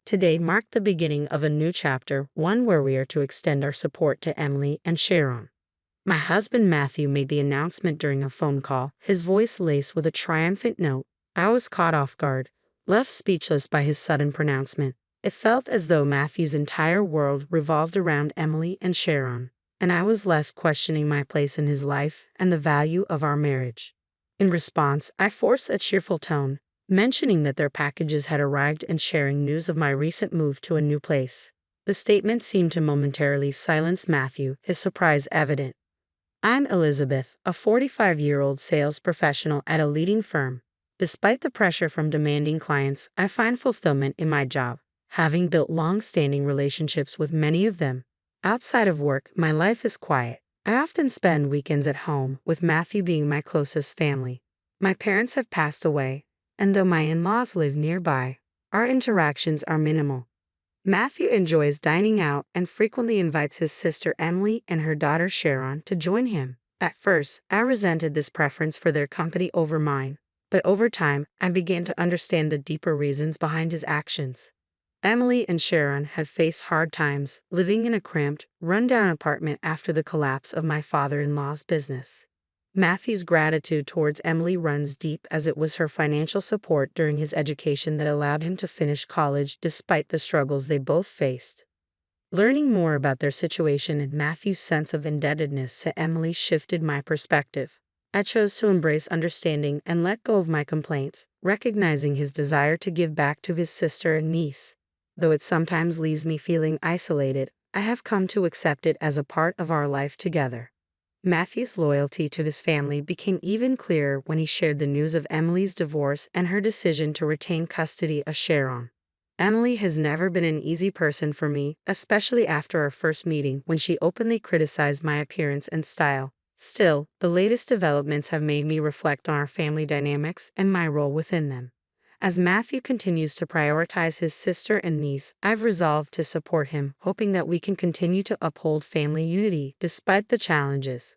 Today marked the beginning of a new chapter, one where we are to extend our support to Emily and Sharon. My husband Matthew made the announcement during a phone call, his voice laced with a triumphant note. I was caught off guard, left speechless by his sudden pronouncement. It felt as though Matthew's entire world revolved around Emily and Sharon, and I was left questioning my place in his life and the value of our marriage. In response, I forced a cheerful tone, mentioning that their packages had arrived and sharing news of my recent move to a new place. The statement seemed to momentarily silence Matthew, his surprise evident. I'm Elizabeth, a 45-year-old sales professional at a leading firm. Despite the pressure from demanding clients, I find fulfillment in my job, having built long-standing relationships with many of them. Outside of work, my life is quiet. I often spend weekends at home, with Matthew being my closest family. My parents have passed away, and though my in-laws live nearby, our interactions are minimal. Matthew enjoys dining out and frequently invites his sister Emily and her daughter Sharon to join him. At first, I resented this preference for their company over mine, but over time, I began to understand the deeper reasons behind his actions. Emily and Sharon had faced hard times, living in a cramped, run-down apartment after the collapse of my father-in-law's business. Matthew's gratitude towards Emily runs deep, as it was her financial support during his education that allowed him to finish college despite the struggles they both faced. Learning more about their situation and Matthew's sense of indebtedness to Emily shifted my perspective. I chose to embrace understanding and let go of my complaints, recognizing his desire to give back to his sister and niece. Though it sometimes leaves me feeling isolated, I have come to accept it as a part of our life together. Matthew's loyalty to his family became even clearer when he shared the news of Emily's divorce and her decision to retain custody of Sharon. Emily has never been an easy person for me, especially after our first meeting when she openly criticized my appearance and style. Still, the latest developments have made me reflect on our family dynamics and my role within them. As Matthew continues to prioritize his sister and niece, I've resolved to support him, hoping that we can continue to uphold family unity despite the challenges.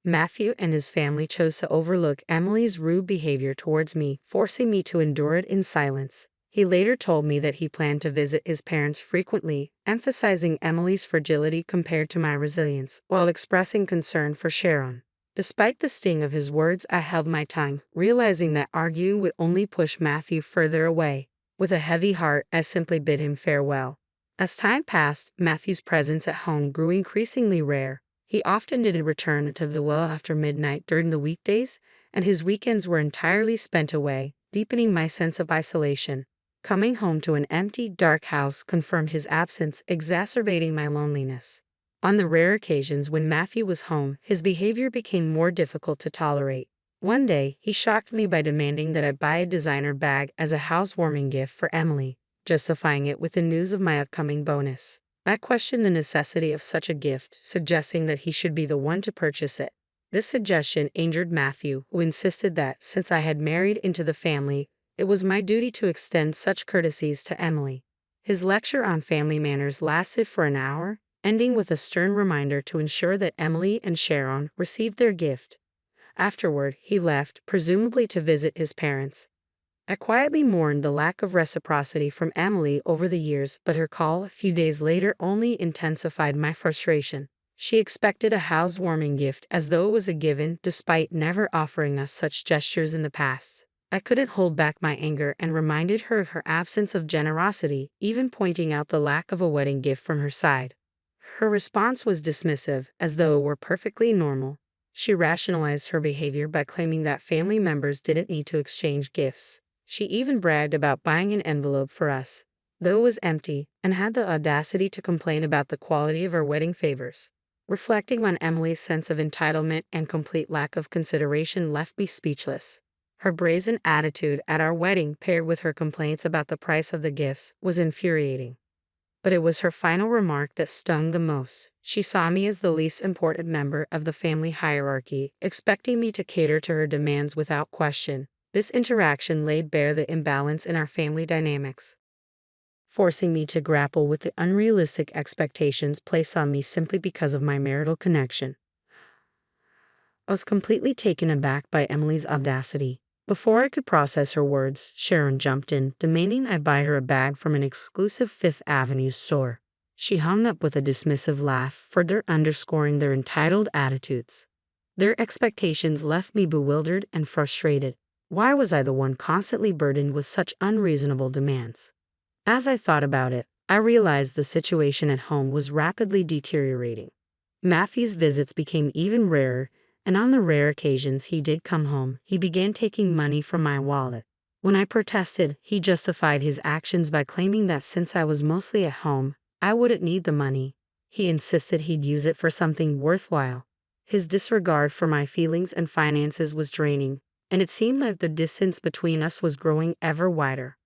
Matthew and his family chose to overlook Emily's rude behavior towards me, forcing me to endure it in silence. He later told me that he planned to visit his parents frequently, emphasizing Emily's fragility compared to my resilience, while expressing concern for Sharon. Despite the sting of his words, I held my tongue, realizing that arguing would only push Matthew further away. With a heavy heart, I simply bid him farewell. As time passed, Matthew's presence at home grew increasingly rare. He often didn't return until well after midnight during the weekdays, and his weekends were entirely spent away, deepening my sense of isolation. Coming home to an empty, dark house confirmed his absence, exacerbating my loneliness. On the rare occasions when Matthew was home, his behavior became more difficult to tolerate. One day, he shocked me by demanding that I buy a designer bag as a housewarming gift for Emily, justifying it with the news of my upcoming bonus. I questioned the necessity of such a gift, suggesting that he should be the one to purchase it. This suggestion angered Matthew, who insisted that, since I had married into the family, it was my duty to extend such courtesies to Emily. His lecture on family manners lasted for an hour, ending with a stern reminder to ensure that Emily and Sharon received their gift. Afterward, he left, presumably to visit his parents. I quietly mourned the lack of reciprocity from Emily over the years, but her call a few days later only intensified my frustration. She expected a housewarming gift as though it was a given, despite never offering us such gestures in the past. I couldn't hold back my anger and reminded her of her absence of generosity, even pointing out the lack of a wedding gift from her side. Her response was dismissive, as though it were perfectly normal. She rationalized her behavior by claiming that family members didn't need to exchange gifts. She even bragged about buying an envelope for us, though it was empty, and had the audacity to complain about the quality of our wedding favors. Reflecting on Emily's sense of entitlement and complete lack of consideration left me speechless. Her brazen attitude at our wedding, paired with her complaints about the price of the gifts, was infuriating. But it was her final remark that stung the most. She saw me as the least important member of the family hierarchy, expecting me to cater to her demands without question. This interaction laid bare the imbalance in our family dynamics, forcing me to grapple with the unrealistic expectations placed on me simply because of my marital connection. I was completely taken aback by Emily's audacity. Before I could process her words, Sharon jumped in, demanding I buy her a bag from an exclusive Fifth Avenue store. She hung up with a dismissive laugh, further underscoring their entitled attitudes. Their expectations left me bewildered and frustrated. Why was I the one constantly burdened with such unreasonable demands? As I thought about it, I realized the situation at home was rapidly deteriorating. Matthew's visits became even rarer, and on the rare occasions he did come home, he began taking money from my wallet. When I protested, he justified his actions by claiming that since I was mostly at home, I wouldn't need the money. He insisted he'd use it for something worthwhile. His disregard for my feelings and finances was draining, and it seemed like the distance between us was growing ever wider.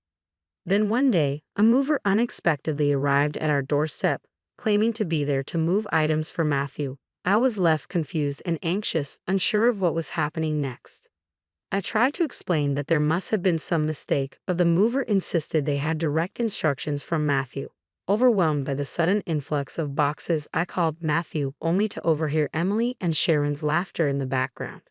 Then one day, a mover unexpectedly arrived at our doorstep, claiming to be there to move items for Matthew. I was left confused and anxious, unsure of what was happening next. I tried to explain that there must have been some mistake, but the mover insisted they had direct instructions from Matthew. Overwhelmed by the sudden influx of boxes, I called Matthew, only to overhear Emily and Sharon's laughter in the background.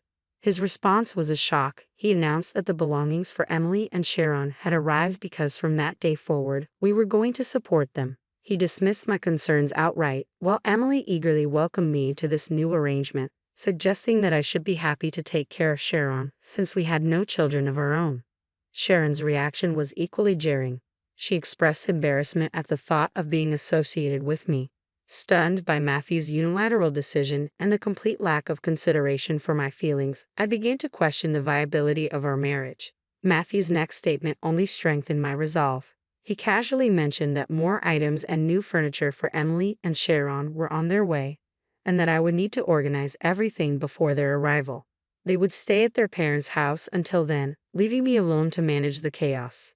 His response was a shock. He announced that the belongings for Emily and Sharon had arrived because from that day forward, we were going to support them. He dismissed my concerns outright, while Emily eagerly welcomed me to this new arrangement, suggesting that I should be happy to take care of Sharon, since we had no children of our own. Sharon's reaction was equally jarring. She expressed embarrassment at the thought of being associated with me. Stunned by Matthew's unilateral decision and the complete lack of consideration for my feelings, I began to question the viability of our marriage. Matthew's next statement only strengthened my resolve. He casually mentioned that more items and new furniture for Emily and Sharon were on their way, and that I would need to organize everything before their arrival. They would stay at their parents' house until then, leaving me alone to manage the chaos.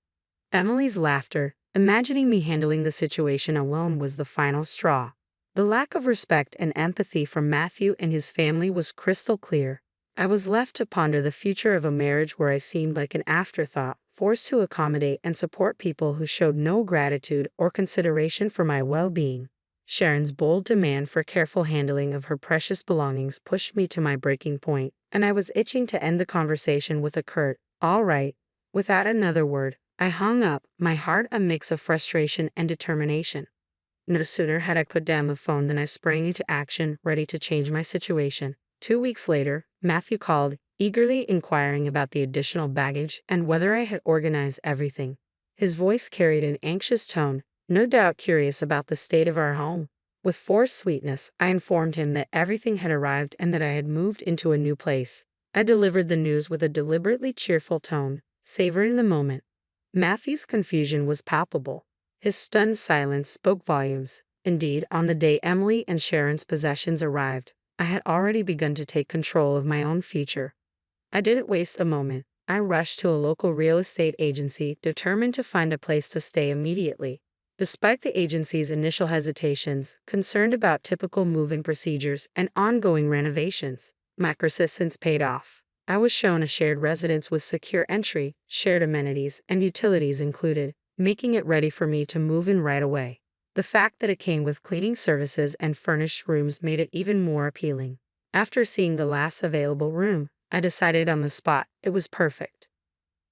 Emily's laughter, imagining me handling the situation alone, was the final straw. The lack of respect and empathy from Matthew and his family was crystal clear. I was left to ponder the future of a marriage where I seemed like an afterthought, forced to accommodate and support people who showed no gratitude or consideration for my well-being. Sharon's bold demand for careful handling of her precious belongings pushed me to my breaking point, and I was itching to end the conversation with a curt, "All right." Without another word, I hung up, my heart a mix of frustration and determination. No sooner had I put down the phone than I sprang into action, ready to change my situation. 2 weeks later, Matthew called, eagerly inquiring about the additional baggage and whether I had organized everything. His voice carried an anxious tone, no doubt curious about the state of our home. With forced sweetness, I informed him that everything had arrived and that I had moved into a new place. I delivered the news with a deliberately cheerful tone, savoring the moment. Matthew's confusion was palpable. His stunned silence spoke volumes. Indeed, on the day Emily and Sharon's possessions arrived, I had already begun to take control of my own future. I didn't waste a moment. I rushed to a local real estate agency, determined to find a place to stay immediately. Despite the agency's initial hesitations, concerned about typical move-in procedures and ongoing renovations, my persistence paid off. I was shown a shared residence with secure entry, shared amenities, and utilities included, making it ready for me to move in right away. The fact that it came with cleaning services and furnished rooms made it even more appealing. After seeing the last available room, I decided on the spot it was perfect.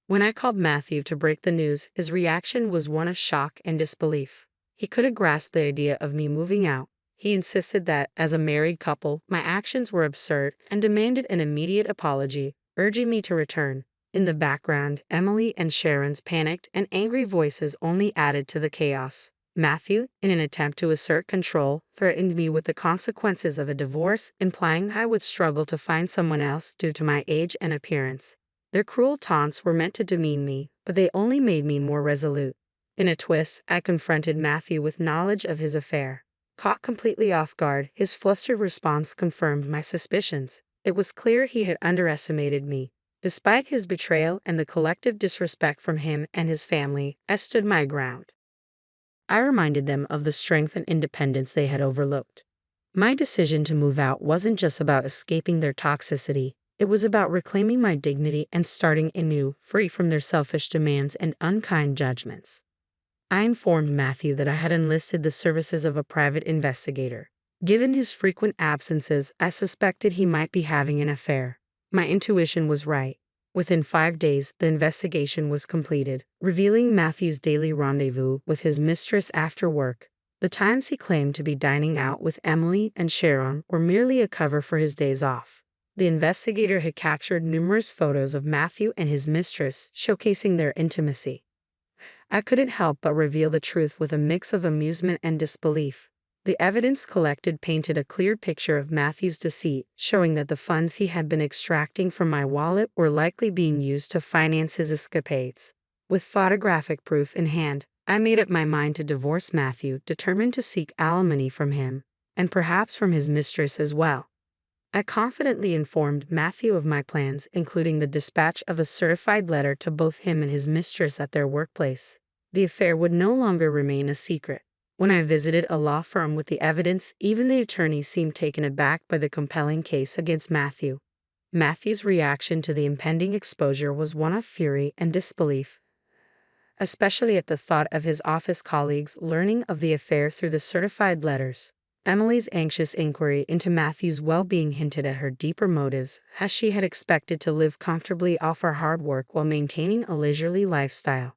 When I called Matthew to break the news, his reaction was one of shock and disbelief. He couldn't grasp the idea of me moving out. He insisted that, as a married couple, my actions were absurd and demanded an immediate apology, urging me to return. In the background, Emily and Sharon's panicked and angry voices only added to the chaos. Matthew, in an attempt to assert control, threatened me with the consequences of a divorce, implying I would struggle to find someone else due to my age and appearance. Their cruel taunts were meant to demean me, but they only made me more resolute. In a twist, I confronted Matthew with knowledge of his affair. Caught completely off guard, his flustered response confirmed my suspicions. It was clear he had underestimated me. Despite his betrayal and the collective disrespect from him and his family, I stood my ground. I reminded them of the strength and independence they had overlooked. My decision to move out wasn't just about escaping their toxicity. It was about reclaiming my dignity and starting anew, free from their selfish demands and unkind judgments. I informed Matthew that I had enlisted the services of a private investigator. Given his frequent absences, I suspected he might be having an affair. My intuition was right. Within 5 days, the investigation was completed, revealing Matthew's daily rendezvous with his mistress after work. The times he claimed to be dining out with Emily and Sharon were merely a cover for his days off. The investigator had captured numerous photos of Matthew and his mistress, showcasing their intimacy. I couldn't help but reveal the truth with a mix of amusement and disbelief. The evidence collected painted a clear picture of Matthew's deceit, showing that the funds he had been extracting from my wallet were likely being used to finance his escapades. With photographic proof in hand, I made up my mind to divorce Matthew, determined to seek alimony from him, and perhaps from his mistress as well. I confidently informed Matthew of my plans, including the dispatch of a certified letter to both him and his mistress at their workplace. The affair would no longer remain a secret. When I visited a law firm with the evidence, even the attorneys seemed taken aback by the compelling case against Matthew. Matthew's reaction to the impending exposure was one of fury and disbelief, especially at the thought of his office colleagues learning of the affair through the certified letters. Emily's anxious inquiry into Matthew's well-being hinted at her deeper motives, as she had expected to live comfortably off her hard work while maintaining a leisurely lifestyle.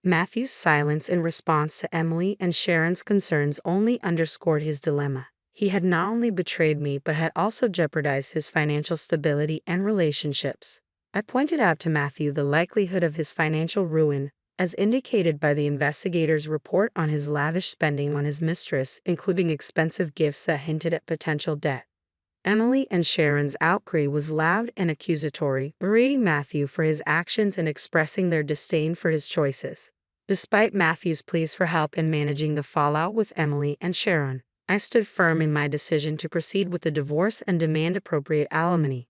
Matthew's silence in response to Emily and Sharon's concerns only underscored his dilemma. He had not only betrayed me but had also jeopardized his financial stability and relationships. I pointed out to Matthew the likelihood of his financial ruin, as indicated by the investigator's report on his lavish spending on his mistress, including expensive gifts that hinted at potential debt. Emily and Sharon's outcry was loud and accusatory, berating Matthew for his actions and expressing their disdain for his choices. Despite Matthew's pleas for help in managing the fallout with Emily and Sharon, I stood firm in my decision to proceed with the divorce and demand appropriate alimony.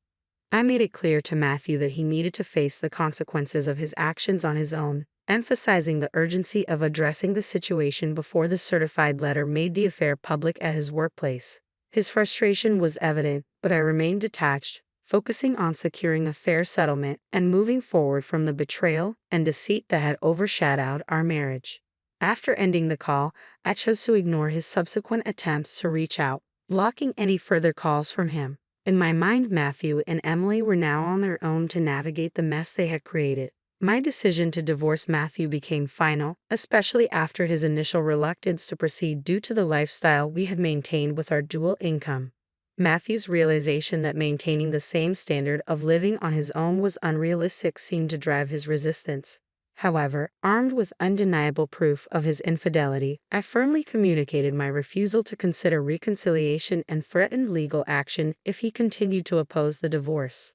I made it clear to Matthew that he needed to face the consequences of his actions on his own, emphasizing the urgency of addressing the situation before the certified letter made the affair public at his workplace. His frustration was evident, but I remained detached, focusing on securing a fair settlement and moving forward from the betrayal and deceit that had overshadowed our marriage. After ending the call, I chose to ignore his subsequent attempts to reach out, blocking any further calls from him. In my mind, Matthew and Emily were now on their own to navigate the mess they had created. My decision to divorce Matthew became final, especially after his initial reluctance to proceed due to the lifestyle we had maintained with our dual income. Matthew's realization that maintaining the same standard of living on his own was unrealistic seemed to drive his resistance. However, armed with undeniable proof of his infidelity, I firmly communicated my refusal to consider reconciliation and threatened legal action if he continued to oppose the divorce.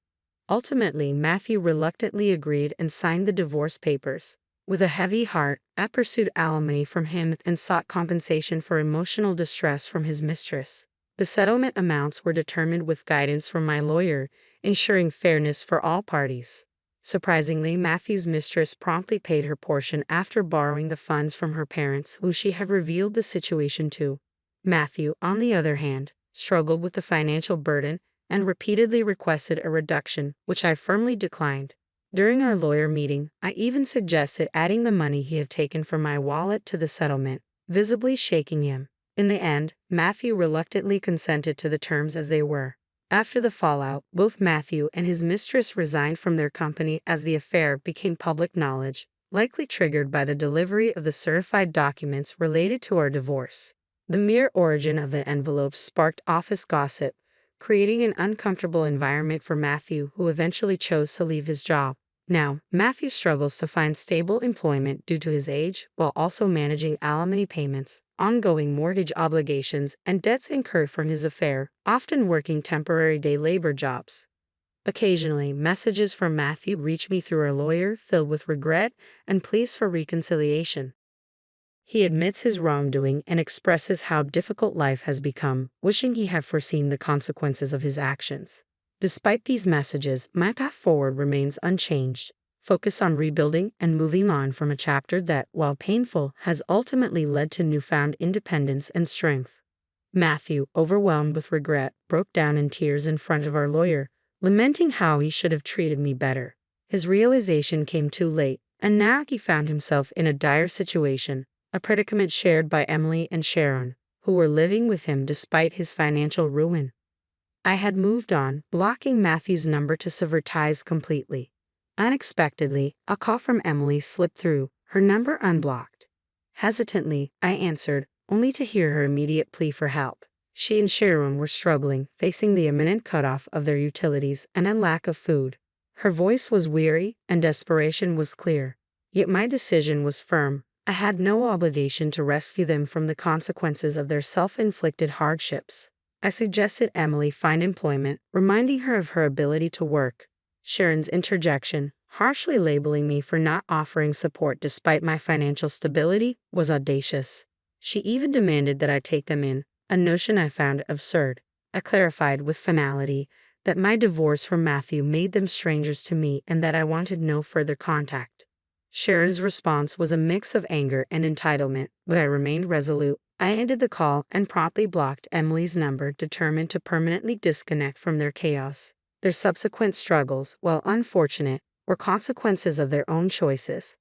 Ultimately, Matthew reluctantly agreed and signed the divorce papers. With a heavy heart, I pursued alimony from him and sought compensation for emotional distress from his mistress. The settlement amounts were determined with guidance from my lawyer, ensuring fairness for all parties. Surprisingly, Matthew's mistress promptly paid her portion after borrowing the funds from her parents, who she had revealed the situation to. Matthew, on the other hand, struggled with the financial burden and repeatedly requested a reduction, which I firmly declined. During our lawyer meeting, I even suggested adding the money he had taken from my wallet to the settlement, visibly shaking him. In the end, Matthew reluctantly consented to the terms as they were. After the fallout, both Matthew and his mistress resigned from their company as the affair became public knowledge, likely triggered by the delivery of the certified documents related to our divorce. The mere origin of the envelopes sparked office gossip, creating an uncomfortable environment for Matthew, who eventually chose to leave his job. Now, Matthew struggles to find stable employment due to his age, while also managing alimony payments, ongoing mortgage obligations, and debts incurred from his affair, often working temporary day labor jobs. Occasionally, messages from Matthew reach me through our lawyer filled with regret and pleas for reconciliation. He admits his wrongdoing and expresses how difficult life has become, wishing he had foreseen the consequences of his actions. Despite these messages, my path forward remains unchanged, focused on rebuilding and moving on from a chapter that, while painful, has ultimately led to newfound independence and strength. Matthew, overwhelmed with regret, broke down in tears in front of our lawyer, lamenting how he should have treated me better. His realization came too late, and now he found himself in a dire situation, a predicament shared by Emily and Sharon, who were living with him despite his financial ruin. I had moved on, blocking Matthew's number to sever ties completely. Unexpectedly, a call from Emily slipped through, her number unblocked. Hesitantly, I answered, only to hear her immediate plea for help. She and Sharon were struggling, facing the imminent cutoff of their utilities and a lack of food. Her voice was weary, and desperation was clear. Yet my decision was firm. I had no obligation to rescue them from the consequences of their self-inflicted hardships. I suggested Emily find employment, reminding her of her ability to work. Sharon's interjection, harshly labeling me for not offering support despite my financial stability, was audacious. She even demanded that I take them in, a notion I found absurd. I clarified with finality that my divorce from Matthew made them strangers to me and that I wanted no further contact. Sharon's response was a mix of anger and entitlement, but I remained resolute. I ended the call and promptly blocked Emily's number, determined to permanently disconnect from their chaos. Their subsequent struggles, while unfortunate, were consequences of their own choices.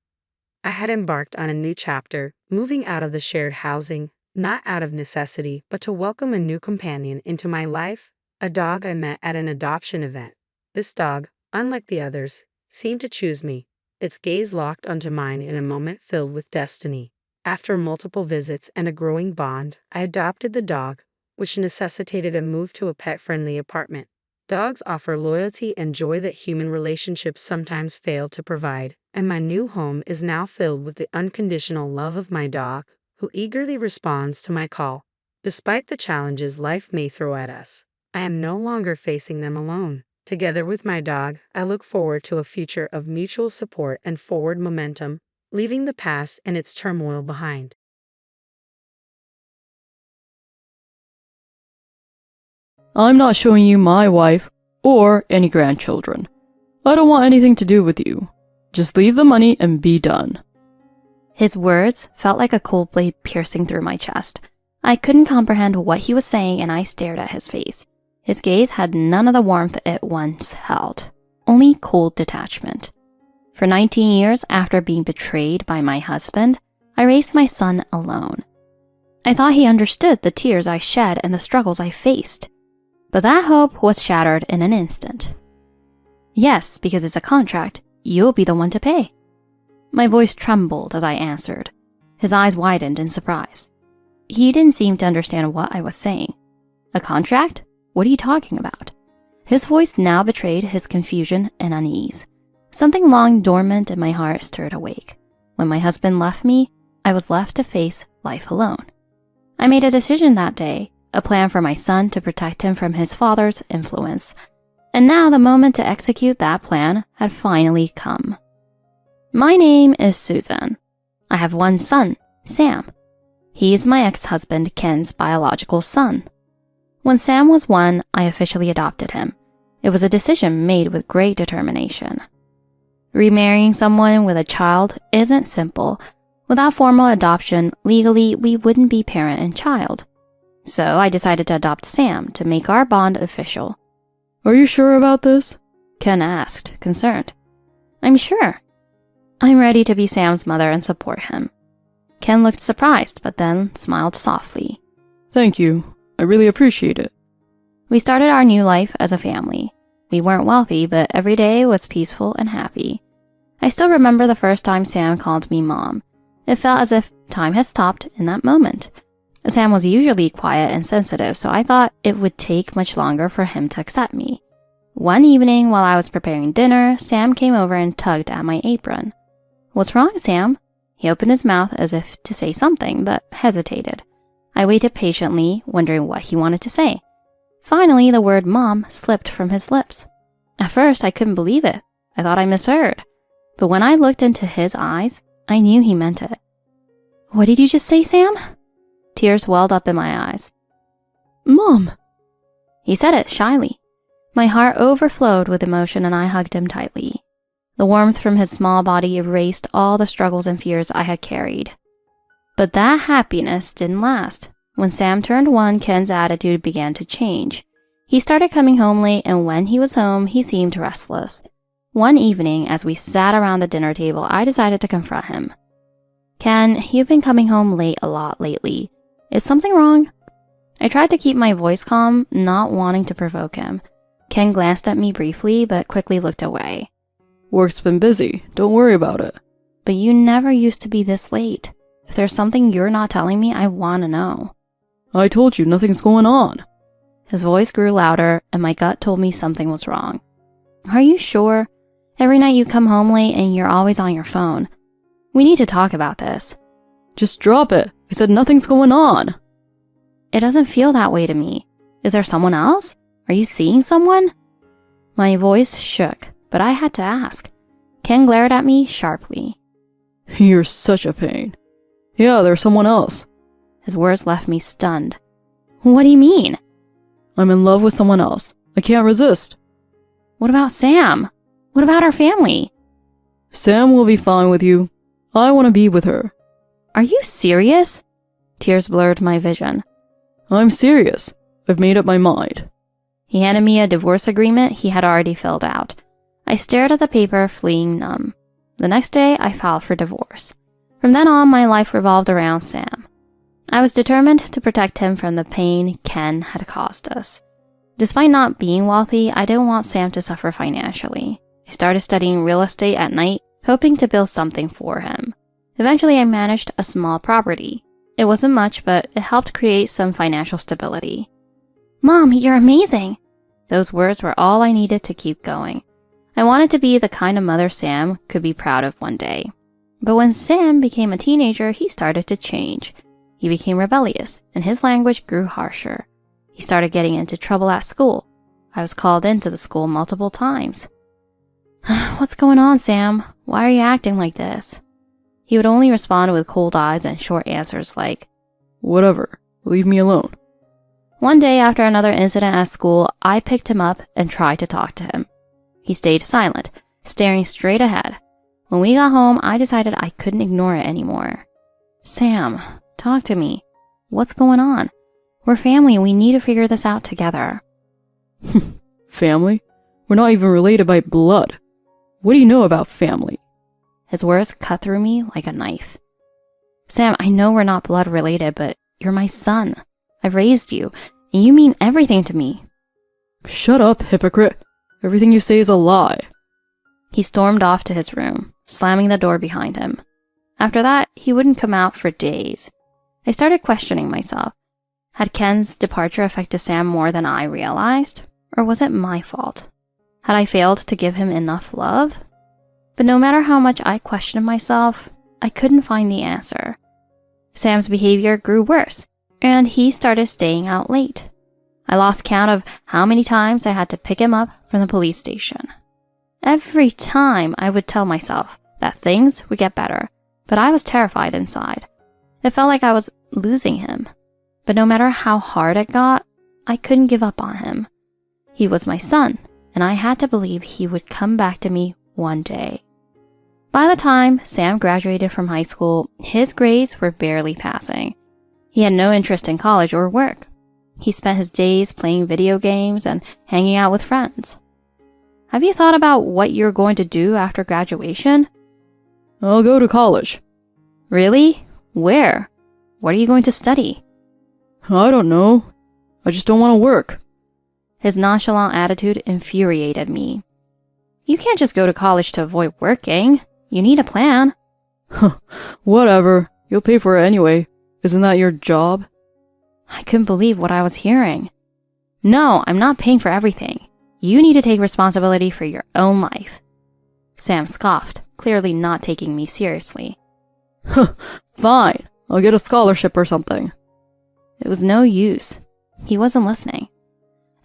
I had embarked on a new chapter, moving out of the shared housing, not out of necessity, but to welcome a new companion into my life, a dog I met at an adoption event. This dog, unlike the others, seemed to choose me, its gaze locked onto mine in a moment filled with destiny. After multiple visits and a growing bond, I adopted the dog, which necessitated a move to a pet-friendly apartment. Dogs offer loyalty and joy that human relationships sometimes fail to provide, and my new home is now filled with the unconditional love of my dog, who eagerly responds to my call. Despite the challenges life may throw at us, I am no longer facing them alone. Together with my dog, I look forward to a future of mutual support and forward momentum, leaving the past and its turmoil behind. I'm not showing you my wife or any grandchildren. I don't want anything to do with you. Just leave the money and be done. His words felt like a cold blade piercing through my chest. I couldn't comprehend what he was saying, and I stared at his face. His gaze had none of the warmth it once held, only cold detachment. For 19 years after being betrayed by my husband, I raised my son alone. I thought he understood the tears I shed and the struggles I faced. But that hope was shattered in an instant. Yes, because it's a contract, you'll be the one to pay. My voice trembled as I answered. His eyes widened in surprise. He didn't seem to understand what I was saying. A contract? What are you talking about? His voice now betrayed his confusion and unease. Something long dormant in my heart stirred awake. When my husband left me, I was left to face life alone. I made a decision that day, a plan for my son to protect him from his father's influence. And now the moment to execute that plan had finally come. My name is Susan. I have one son, Sam. He is my ex-husband Ken's biological son. When Sam was 1, I officially adopted him. It was a decision made with great determination. Remarrying someone with a child isn't simple. Without formal adoption, legally, we wouldn't be parent and child. So I decided to adopt Sam to make our bond official. Are you sure about this? Ken asked, concerned. I'm sure. I'm ready to be Sam's mother and support him. Ken looked surprised, but then smiled softly. Thank you. I really appreciate it. We started our new life as a family. We weren't wealthy, but every day was peaceful and happy. I still remember the first time Sam called me Mom. It felt as if time had stopped in that moment. Sam was usually quiet and sensitive, so I thought it would take much longer for him to accept me. One evening, while I was preparing dinner, Sam came over and tugged at my apron. What's wrong, Sam? He opened his mouth as if to say something, but hesitated. I waited patiently, wondering what he wanted to say. Finally, the word Mom slipped from his lips. At first, I couldn't believe it. I thought I misheard. But when I looked into his eyes, I knew he meant it. What did you just say, Sam? Tears welled up in my eyes. Mom! He said it shyly. My heart overflowed with emotion and I hugged him tightly. The warmth from his small body erased all the struggles and fears I had carried. But that happiness didn't last. When Sam turned 1, Ken's attitude began to change. He started coming home late, and when he was home, he seemed restless. One evening, as we sat around the dinner table, I decided to confront him. Ken, you've been coming home late a lot lately. Is something wrong? I tried to keep my voice calm, not wanting to provoke him. Ken glanced at me briefly, but quickly looked away. Work's been busy. Don't worry about it. But you never used to be this late. If there's something you're not telling me, I want to know. I told you nothing's going on. His voice grew louder, and my gut told me something was wrong. Are you sure? Every night you come home late and you're always on your phone. We need to talk about this. Just drop it. I said nothing's going on. It doesn't feel that way to me. Is there someone else? Are you seeing someone? My voice shook, but I had to ask. Ken glared at me sharply. You're such a pain. Yeah, there's someone else. His words left me stunned. What do you mean? I'm in love with someone else. I can't resist. What about Sam? What about our family? Sam will be fine with you. I want to be with her. Are you serious? Tears blurred my vision. I'm serious. I've made up my mind. He handed me a divorce agreement he had already filled out. I stared at the paper, fleeing numb. The next day, I filed for divorce. From then on, my life revolved around Sam. I was determined to protect him from the pain Ken had caused us. Despite not being wealthy, I didn't want Sam to suffer financially. I started studying real estate at night, hoping to build something for him. Eventually, I managed a small property. It wasn't much, but it helped create some financial stability. Mom, you're amazing! Those words were all I needed to keep going. I wanted to be the kind of mother Sam could be proud of one day. But when Sam became a teenager, he started to change. He became rebellious, and his language grew harsher. He started getting into trouble at school. I was called into the school multiple times. What's going on, Sam? Why are you acting like this? He would only respond with cold eyes and short answers like, Whatever. Leave me alone. One day after another incident at school, I picked him up and tried to talk to him. He stayed silent, staring straight ahead. When we got home, I decided I couldn't ignore it anymore. Sam, talk to me. What's going on? We're family and we need to figure this out together. Family? We're not even related by blood. What do you know about family? His words cut through me like a knife. Sam, I know we're not blood related, but you're my son. I've raised you, and you mean everything to me. Shut up, hypocrite. Everything you say is a lie. He stormed off to his room, slamming the door behind him. After that, he wouldn't come out for days. I started questioning myself. Had Ken's departure affected Sam more than I realized? Or was it my fault? Had I failed to give him enough love? But no matter how much I questioned myself, I couldn't find the answer. Sam's behavior grew worse, and he started staying out late. I lost count of how many times I had to pick him up from the police station. Every time I would tell myself that things would get better, but I was terrified inside. It felt like I was losing him. But no matter how hard it got, I couldn't give up on him. He was my son, and I had to believe he would come back to me one day. By the time Sam graduated from high school, his grades were barely passing. He had no interest in college or work. He spent his days playing video games and hanging out with friends. Have you thought about what you're going to do after graduation? I'll go to college. Really? Where? What are you going to study? I don't know. I just don't want to work. His nonchalant attitude infuriated me. You can't just go to college to avoid working. You need a plan. Whatever. You'll pay for it anyway. Isn't that your job? I couldn't believe what I was hearing. No, I'm not paying for everything. You need to take responsibility for your own life. Sam scoffed, clearly not taking me seriously. Fine. I'll get a scholarship or something. It was no use. He wasn't listening.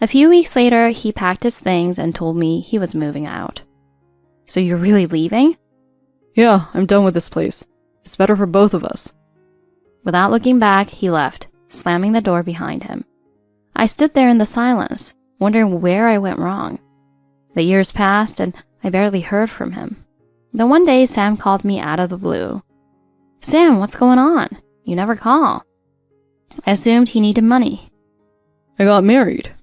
A few weeks later, he packed his things and told me he was moving out. So you're really leaving? Yeah, I'm done with this place. It's better for both of us. Without looking back, he left, slamming the door behind him. I stood there in the silence, wondering where I went wrong. The years passed, and I barely heard from him. Then one day, Sam called me out of the blue. Sam, what's going on? You never call. I assumed he needed money. I got married.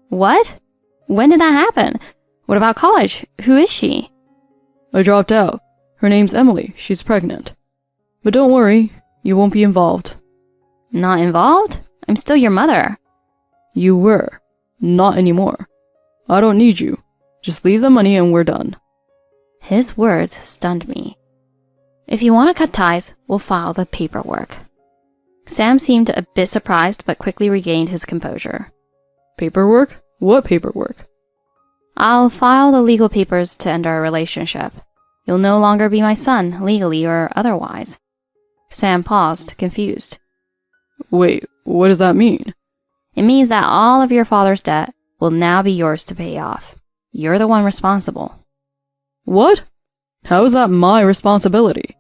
What? When did that happen? What about college? Who is she? I dropped out. Her name's Emily. She's pregnant. But don't worry, you won't be involved. Not involved? I'm still your mother. You were. Not anymore. I don't need you. Just leave the money and we're done. His words stunned me. If you want to cut ties, we'll file the paperwork. Sam seemed a bit surprised but quickly regained his composure. Paperwork? What paperwork? I'll file the legal papers to end our relationship. You'll no longer be my son, legally or otherwise. Sam paused, confused. Wait, what does that mean? It means that all of your father's debt will now be yours to pay off. You're the one responsible. What? How is that my responsibility?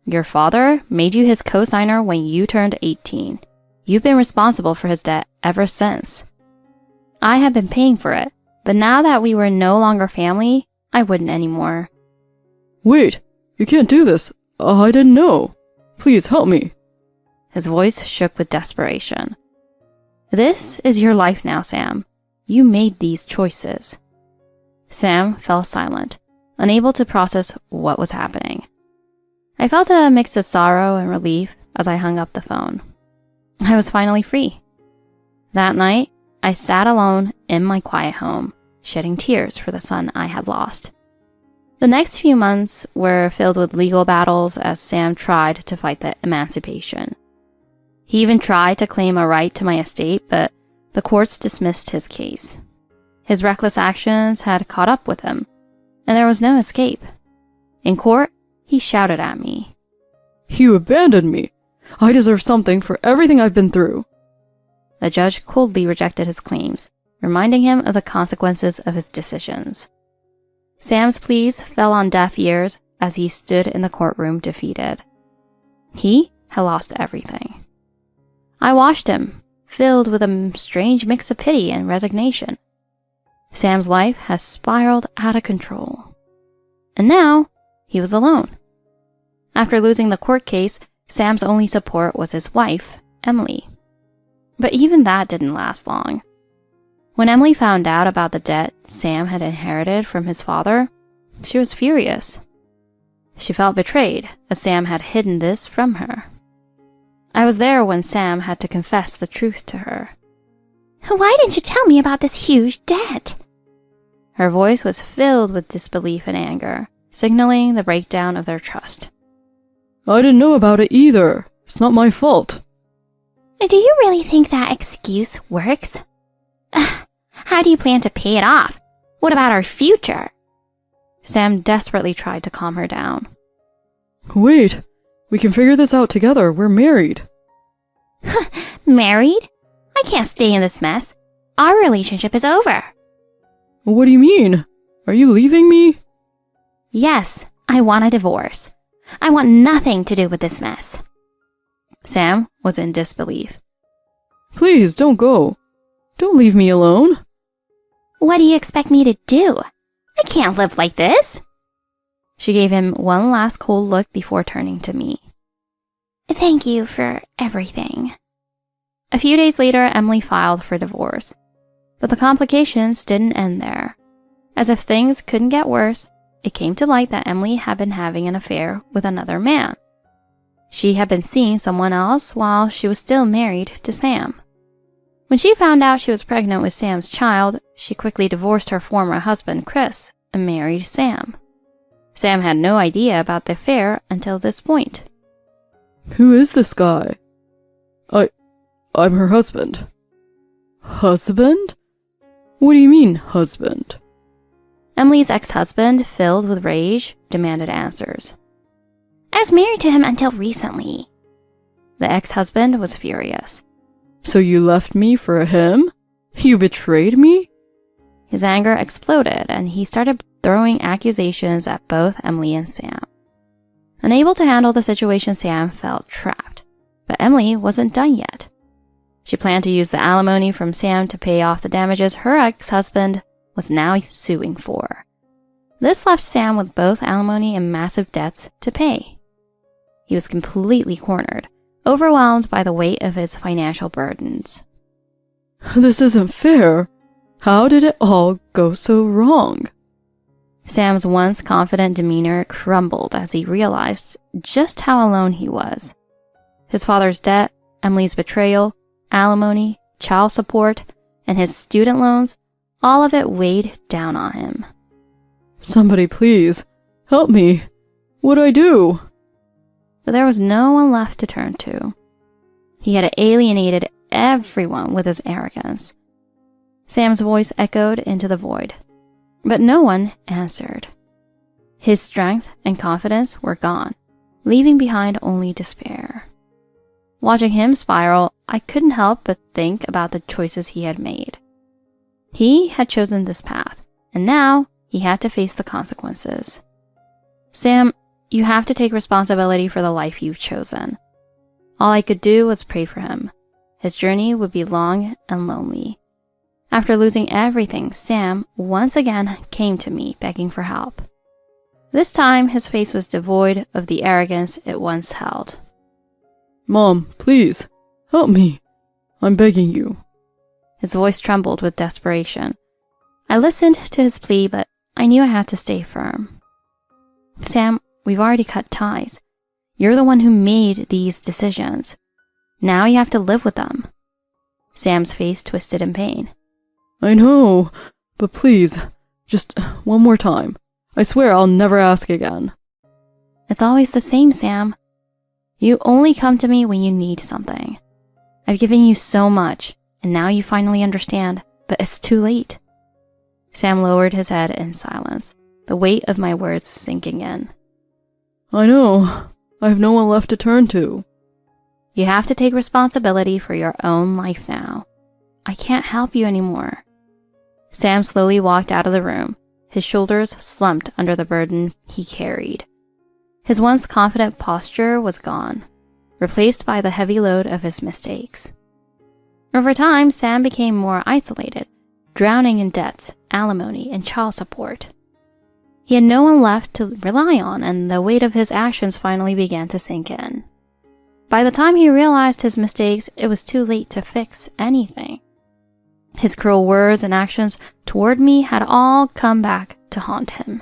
Your father made you his co-signer when you turned 18. You've been responsible for his debt ever since. I have been paying for it, but now that we were no longer family, I wouldn't anymore. Wait, you can't do this. I didn't know. Please help me. His voice shook with desperation. This is your life now, Sam. You made these choices. Sam fell silent, unable to process what was happening. I felt a mix of sorrow and relief as I hung up the phone. I was finally free. That night, I sat alone in my quiet home, shedding tears for the son I had lost. The next few months were filled with legal battles as Sam tried to fight the emancipation. He even tried to claim a right to my estate, but the courts dismissed his case. His reckless actions had caught up with him, and there was no escape. In court, he shouted at me. You abandoned me. I deserve something for everything I've been through. The judge coldly rejected his claims, reminding him of the consequences of his decisions. Sam's pleas fell on deaf ears as he stood in the courtroom defeated. He had lost everything. I watched him, filled with a strange mix of pity and resignation. Sam's life has spiraled out of control. And now, he was alone. After losing the court case, Sam's only support was his wife, Emily. But even that didn't last long. When Emily found out about the debt Sam had inherited from his father, she was furious. She felt betrayed, as Sam had hidden this from her. I was there when Sam had to confess the truth to her. Why didn't you tell me about this huge debt? Her voice was filled with disbelief and anger, signaling the breakdown of their trust. I didn't know about it either. It's not my fault. Do you really think that excuse works? How do you plan to pay it off? What about our future? Sam desperately tried to calm her down. Wait, we can figure this out together. We're married. Married? I can't stay in this mess. Our relationship is over. What do you mean? Are you leaving me? Yes, I want a divorce. I want nothing to do with this mess. Sam was in disbelief. Please, don't go. Don't leave me alone. What do you expect me to do? I can't live like this. She gave him one last cold look before turning to me. Thank you for everything. A few days later, Emily filed for divorce. But the complications didn't end there. As if things couldn't get worse, it came to light that Emily had been having an affair with another man. She had been seeing someone else while she was still married to Sam. When she found out she was pregnant with Sam's child, she quickly divorced her former husband, Chris, and married Sam. Sam had no idea about the affair until this point. Who is this guy? I'm her husband. Husband? What do you mean, husband? Emily's ex-husband, filled with rage, demanded answers. I was married to him until recently. The ex-husband was furious. So you left me for him? You betrayed me? His anger exploded, and he started throwing accusations at both Emily and Sam. Unable to handle the situation, Sam felt trapped. But Emily wasn't done yet. She planned to use the alimony from Sam to pay off the damages her ex-husband was now suing for. This left Sam with both alimony and massive debts to pay. He was completely cornered, overwhelmed by the weight of his financial burdens. This isn't fair. How did it all go so wrong? Sam's once confident demeanor crumbled as he realized just how alone he was. His father's debt, Emily's betrayal, alimony, child support, and his student loans, all of it weighed down on him. Somebody please, Help me. What'd I do? But there was no one left to turn to. He had alienated everyone with his arrogance. Sam's voice echoed into the void, but no one answered. His strength and confidence were gone, leaving behind only despair. Watching him spiral, I couldn't help but think about the choices he had made. He had chosen this path, and now he had to face the consequences. Sam, you have to take responsibility for the life you've chosen. All I could do was pray for him. His journey would be long and lonely. After losing everything, Sam once again came to me begging for help. This time, his face was devoid of the arrogance it once held. Mom, please, help me. I'm begging you. His voice trembled with desperation. I listened to his plea, but I knew I had to stay firm. Sam, we've already cut ties. You're the one who made these decisions. Now you have to live with them. Sam's face twisted in pain. I know, but please, just one more time. I swear I'll never ask again. It's always the same, Sam. You only come to me when you need something. I've given you so much, and now you finally understand, but it's too late. Sam lowered his head in silence, the weight of my words sinking in. I know. I have no one left to turn to. You have to take responsibility for your own life now. I can't help you anymore. Sam slowly walked out of the room, his shoulders slumped under the burden he carried. His once confident posture was gone, replaced by the heavy load of his mistakes. Over time, Sam became more isolated, drowning in debts, alimony, and child support. He had no one left to rely on, and the weight of his actions finally began to sink in. By the time he realized his mistakes, it was too late to fix anything. His cruel words and actions toward me had all come back to haunt him.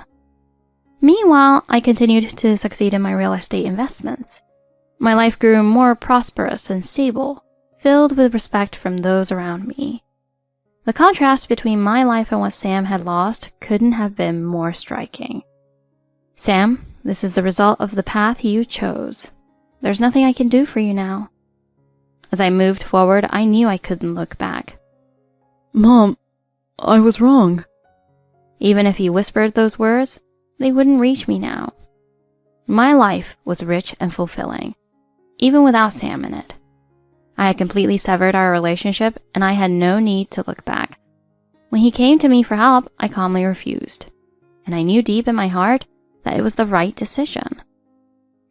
Meanwhile, I continued to succeed in my real estate investments. My life grew more prosperous and stable, filled with respect from those around me. The contrast between my life and what Sam had lost couldn't have been more striking. Sam, this is the result of the path you chose. There's nothing I can do for you now. As I moved forward, I knew I couldn't look back. Mom, I was wrong. Even if he whispered those words, they wouldn't reach me now. My life was rich and fulfilling, even without Sam in it. I had completely severed our relationship, and I had no need to look back. When he came to me for help, I calmly refused, and I knew deep in my heart that it was the right decision.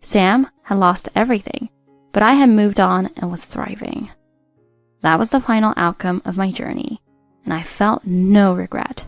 Sam had lost everything, but I had moved on and was thriving. That was the final outcome of my journey, and I felt no regret.